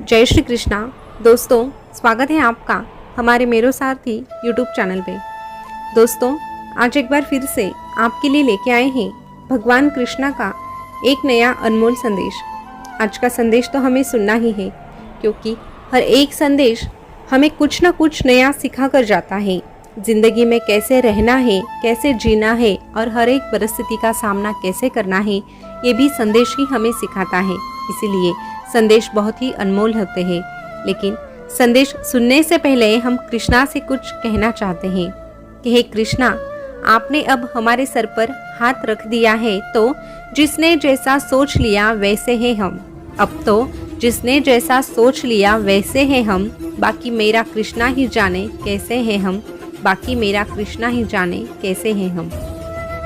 जय श्री कृष्णा। दोस्तों, स्वागत है आपका हमारे मेरो सारथी यूट्यूब चैनल पे। दोस्तों, आज एक बार फिर से आपके लिए लेके आए हैं भगवान कृष्णा का एक नया अनमोल संदेश। आज का संदेश तो हमें सुनना ही है, क्योंकि हर एक संदेश हमें कुछ ना कुछ नया सिखा कर जाता है। ज़िंदगी में कैसे रहना है, कैसे जीना है और हर एक परिस्थिति का सामना कैसे करना है, ये भी संदेश ही हमें सिखाता है। इसीलिए संदेश बहुत ही अनमोल होते हैं। लेकिन संदेश सुनने से पहले हम कृष्णा से कुछ कहना चाहते हैं कि हे कृष्णा, आपने अब हमारे सर पर हाथ रख दिया है, तो जिसने जैसा सोच लिया वैसे हैं हम। अब तो जिसने जैसा सोच लिया वैसे हैं हम, बाकी मेरा कृष्णा ही जाने कैसे हैं हम, बाकी मेरा कृष्णा ही जाने कैसे हैं हम।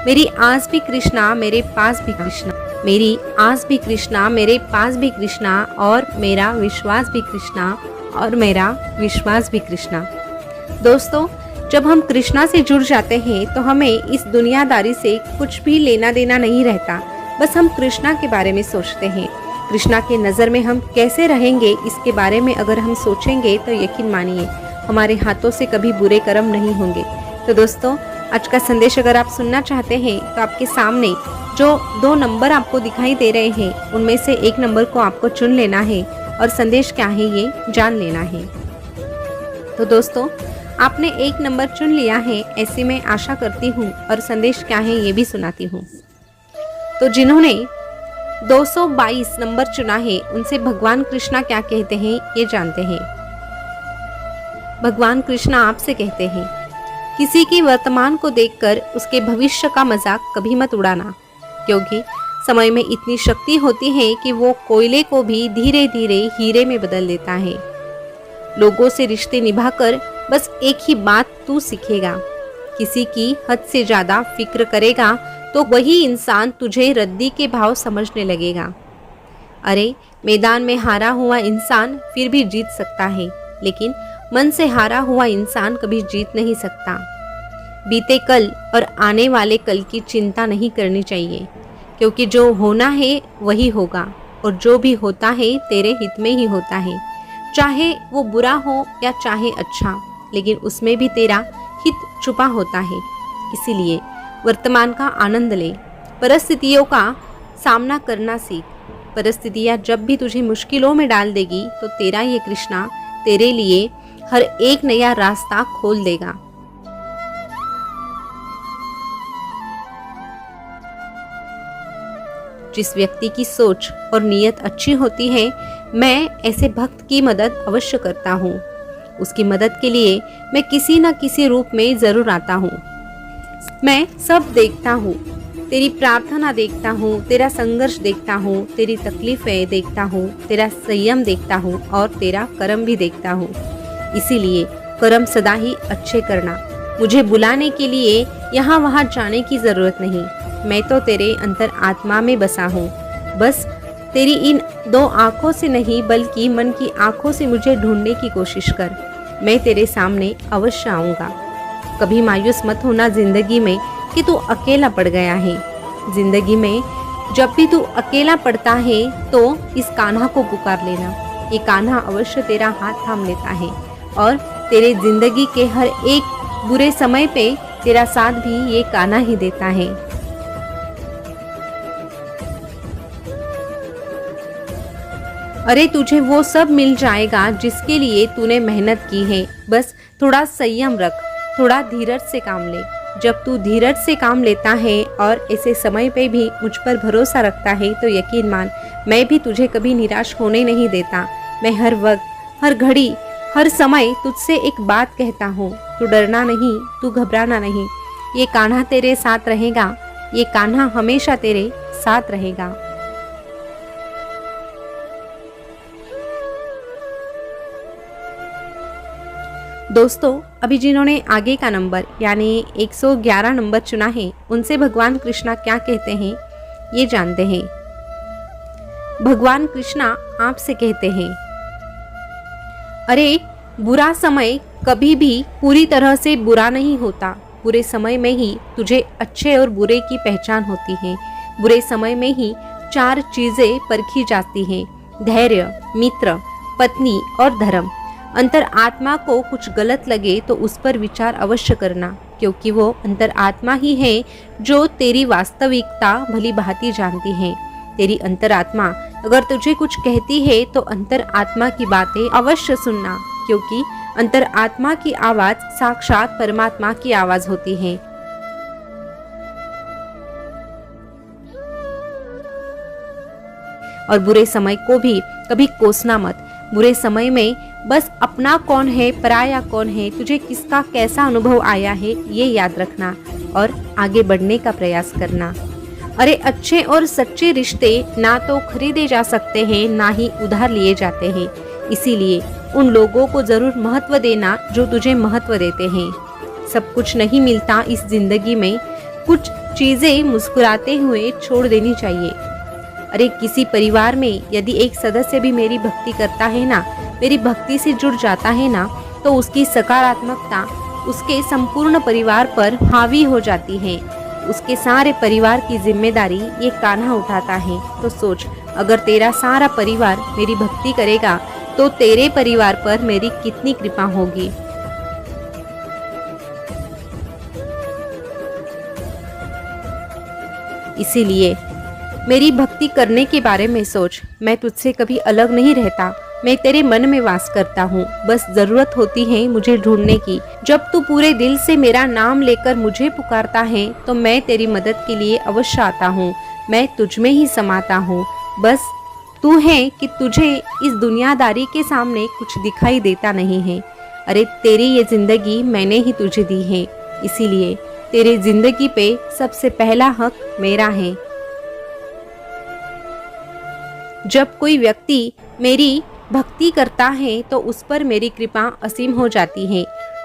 मेरी आस भी कृष्णा, मेरे पास भी कृष्णा, मेरी आस भी कृष्णा, मेरे पास भी कृष्णा, और मेरा विश्वास भी कृष्णा, और मेरा विश्वास भी कृष्णा। दोस्तों, जब हम कृष्णा से जुड़ जाते हैं तो हमें इस दुनियादारी से कुछ भी लेना देना नहीं रहता। बस हम कृष्णा के बारे में सोचते हैं। कृष्णा के नज़र में हम कैसे रहेंगे, इसके बारे में अगर हम सोचेंगे तो यकीन मानिए हमारे हाथों से कभी बुरे कर्म नहीं होंगे। तो दोस्तों, आज का संदेश अगर आप सुनना चाहते हैं तो आपके सामने जो 2 नंबर आपको दिखाई दे रहे हैं, उनमें से एक नंबर को आपको चुन लेना है और संदेश क्या है ये जान लेना है। तो दोस्तों, आपने एक नंबर चुन लिया है, ऐसी मैं आशा करती हूँ, और संदेश क्या है ये भी सुनाती हूँ। तो जिन्होंने 222 नंबर चुना है, उनसे भगवान कृष्णा क्या कहते हैं ये जानते हैं। भगवान कृष्णा आपसे कहते हैं, किसी की वर्तमान को देखकर उसके भविष्य का मजाक कभी मत उड़ाना, क्योंकि समय में इतनी शक्ति होती है कि वो कोयले को भी धीरे धीरे हीरे में बदल देता है। लोगों से रिश्ते निभाकर बस एक ही बात तू सीखेगा, किसी की हद से ज़्यादा फिक्र करेगा तो वही इंसान तुझे रद्दी के भाव समझने लगेगा। अरे, मैदान में हारा हुआ इंसान फिर भी जीत सकता है, लेकिन मन से हारा हुआ इंसान कभी जीत नहीं सकता। बीते कल और आने वाले कल की चिंता नहीं करनी चाहिए, क्योंकि जो होना है वही होगा, और जो भी होता है तेरे हित में ही होता है। चाहे वो बुरा हो या चाहे अच्छा, लेकिन उसमें भी तेरा हित छुपा होता है। इसीलिए वर्तमान का आनंद ले, परिस्थितियों का सामना करना सीख। परिस्थितियाँ जब भी तुझे मुश्किलों में डाल देगी तो तेरा ये कृष्णा तेरे लिए हर एक नया रास्ता खोल देगा। जिस व्यक्ति की सोच और नीयत अच्छी होती है, मैं ऐसे भक्त की मदद अवश्य करता हूँ। उसकी मदद के लिए मैं किसी न किसी रूप में जरूर आता हूँ। मैं सब देखता हूँ, तेरी प्रार्थना देखता हूँ, तेरा संघर्ष देखता हूँ, तेरी तकलीफें देखता हूँ, तेरा संयम देखता हूँ, और तेरा कर्म भी देखता हूँ। इसीलिए कर्म सदा ही अच्छे करना। मुझे बुलाने के लिए यहाँ वहाँ जाने की ज़रूरत नहीं। मैं तो तेरे अंतर आत्मा में बसा हूँ। बस तेरी इन 2 आँखों से नहीं, बल्कि मन की आँखों से मुझे ढूंढने की कोशिश कर। मैं तेरे सामने अवश्य आऊँगा। कभी मायूस मत होना जिंदगी में कि तू अकेला पड़ गया है। जिंदगी में जब भी तू अकेला पड़ता है तो इस कान्हा को पुकार लेना। ये कान्हा अवश्य तेरा हाथ थाम लेता है, और तेरे जिंदगी के हर एक बुरे समय पे तेरा साथ भी ये कान्हा ही देता है। अरे, तुझे वो सब मिल जाएगा जिसके लिए तूने मेहनत की है। बस थोड़ा संयम रख, थोड़ा धीरज से काम ले। जब तू धीरज से काम लेता है और ऐसे समय पे भी मुझ पर भरोसा रखता है, तो यकीन मान, मैं भी तुझे कभी निराश होने नहीं देता। मैं हर वक्त, हर घड़ी, हर समय तुझसे एक बात कहता हूँ, तू डरना नहीं, तू घबराना नहीं। ये कान्हा तेरे साथ रहेगा, ये कान्हा हमेशा तेरे साथ रहेगा। दोस्तों, अभी जिन्होंने आगे का नंबर यानी 111 नंबर चुना है, उनसे भगवान कृष्णा क्या कहते हैं ये जानते हैं। भगवान कृष्णा आपसे कहते हैं, अरे, बुरा समय कभी भी पूरी तरह से बुरा नहीं होता। बुरे समय में ही तुझे अच्छे और बुरे की पहचान होती है। बुरे समय में ही 4 चीज़ें परखी जाती हैं: धैर्य, मित्र, पत्नी और धर्म। अंतर आत्मा को कुछ गलत लगे तो उस पर विचार अवश्य करना, क्योंकि वो अंतर आत्मा ही है जो तेरी वास्तविकता भली भांति जानती है। तेरी अंतर आत्मा अगर तुझे कुछ कहती है तो अंतर आत्मा की बातें अवश्य सुनना, क्योंकि अंतर आत्मा की आवाज साक्षात परमात्मा की आवाज होती है। और बुरे समय को भी कभी कोसना मत। बुरे समय में बस अपना कौन है पराया कौन है, तुझे किसका कैसा अनुभव आया है ये याद रखना और आगे बढ़ने का प्रयास करना। अरे अच्छे और सच्चे रिश्ते ना तो खरीदे जा सकते हैं ना ही उधार लिए जाते हैं, इसीलिए उन लोगों को जरूर महत्व देना जो तुझे महत्व देते हैं। सब कुछ नहीं मिलता इस जिंदगी में, कुछ चीजें मुस्कुराते हुए छोड़ देनी चाहिए। अरे किसी परिवार में यदि एक सदस्य भी मेरी भक्ति करता है ना, मेरी भक्ति से जुड़ जाता है ना, तो उसकी सकारात्मकता उसके संपूर्ण परिवार पर हावी हो जाती है। उसके सारे परिवार की जिम्मेदारी ये कान्हा उठाता है। तो सोच, अगर तेरा सारा परिवार मेरी भक्ति करेगा तो तेरे परिवार पर मेरी कितनी कृपा होगी। इसीलिए मेरी भक्ति करने के बारे में सोच। मैं तुझसे कभी अलग नहीं रहता, मैं तेरे मन में वास करता हूँ। बस जरूरत होती है मुझे ढूंढने की। जब तू पूरे दिल से मेरा नाम लेकर मुझे पुकारता है तो मैं तेरी मदद के लिए अवश्य आता हूँ। मैं तुझ में ही समाता हूँ। बस तू है कि तुझे इस दुनियादारी के सामने कुछ दिखाई देता नहीं है। अरे तेरी ये जिंदगी मैंने ही तुझे दी है, इसीलिए तेरे जिंदगी पे सबसे पहला हक मेरा है। जब कोई व्यक्ति मेरी भक्ति करता है तो उस पर मेरी कृपा असीम हो जाती है।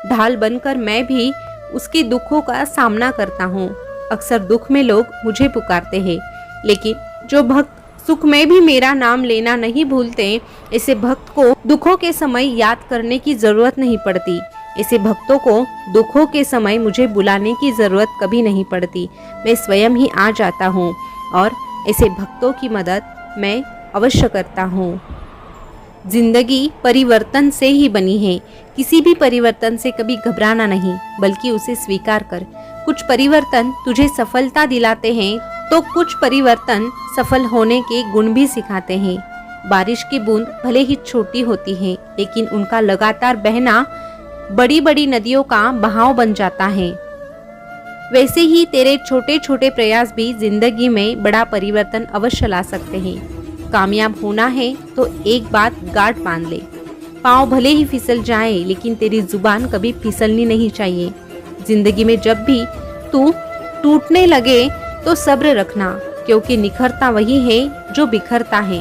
ढाल बनकर मैं भी उसके दुखों का सामना करता हूँ। अक्सर दुख में लोग मुझे पुकारते हैं, लेकिन जो भक्त सुख में भी मेरा नाम लेना नहीं भूलते, ऐसे भक्त को दुखों के समय याद करने की जरूरत नहीं पड़ती। ऐसे भक्तों को दुखों के समय मुझे बुलाने की जरूरत कभी नहीं पड़ती। मैं स्वयं ही आ जाता हूँ और ऐसे भक्तों की मदद मैं अवश्य करता हूँ। जिंदगी परिवर्तन से ही बनी है। किसी भी परिवर्तन से कभी घबराना नहीं, बल्कि उसे स्वीकार कर। कुछ परिवर्तन तुझे सफलता दिलाते हैं तो कुछ परिवर्तन सफल होने के गुण भी सिखाते हैं। बारिश की बूंद भले ही छोटी होती है, लेकिन उनका लगातार बहना बड़ी बड़ी नदियों का बहाव बन जाता है। वैसे ही तेरे छोटे छोटे प्रयास भी जिंदगी में बड़ा परिवर्तन अवश्य ला सकते हैं। कामयाब होना है तो एक बात गांठ बांध ले। पाँव भले ही फिसल जाए, लेकिन तेरी जुबान कभी फिसलनी नहीं चाहिए। जिंदगी में जब भी तू टूटने लगे तो सब्र रखना, क्योंकि निखरता वही है जो बिखरता है।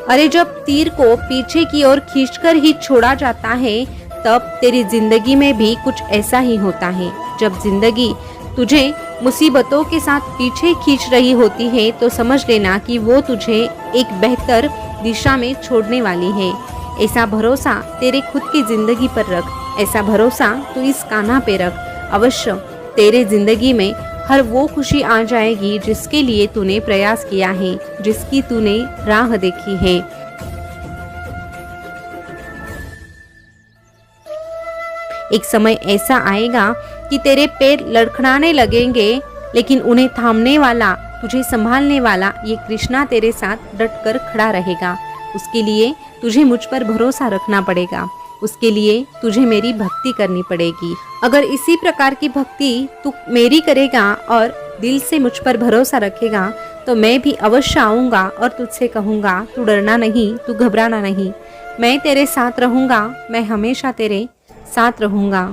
अरे जब तीर को पीछे की ओर खींचकर ही छोड़ा जाता है, तब तेरी जिंदगी में भी कुछ ऐसा ही होता है। जब जिंदगी तुझे मुसीबतों के साथ पीछे खींच रही होती है तो समझ लेना कि वो तुझे एक बेहतर दिशा में छोड़ने वाली है। ऐसा भरोसा तेरे खुद की जिंदगी पर रख, ऐसा भरोसा तू इस कान्हा पे रख। अवश्य तेरे जिंदगी में हर वो खुशी आ जाएगी जिसके लिए तूने प्रयास किया है, जिसकी तूने राह देखी है। एक समय ऐसा आएगा कि तेरे पैर लड़खड़ाने लगेंगे, लेकिन उन्हें थामने वाला, तुझे संभालने वाला ये कृष्णा तेरे साथ डटकर खड़ा रहेगा। उसके लिए तुझे मुझ पर भरोसा रखना पड़ेगा, उसके लिए तुझे मेरी भक्ति करनी पड़ेगी। अगर इसी प्रकार की भक्ति तू मेरी करेगा और दिल से मुझ पर भरोसा रखेगा तो मैं भी अवश्य आऊँगा और तुझसे कहूँगा, तू डरना नहीं, तू घबराना नहीं, मैं तेरे साथ रहूँगा, मैं हमेशा तेरे साथ रहूँगा।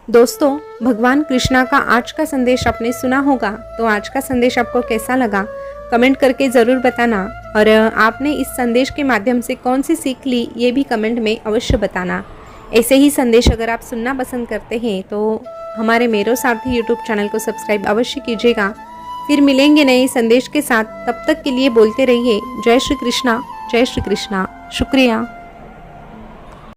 दोस्तों, भगवान कृष्णा का आज का संदेश आपने सुना होगा, तो आज का संदेश आपको कैसा लगा कमेंट करके ज़रूर बताना। और आपने इस संदेश के माध्यम से कौन सी सीख ली ये भी कमेंट में अवश्य बताना। ऐसे ही संदेश अगर आप सुनना पसंद करते हैं तो हमारे मेरो सारथी यूट्यूब चैनल को सब्सक्राइब अवश्य कीजिएगा। फिर मिलेंगे नए संदेश के साथ, तब तक के लिए बोलते रहिए जय श्री कृष्णा, जय श्री कृष्णा। शुक्रिया।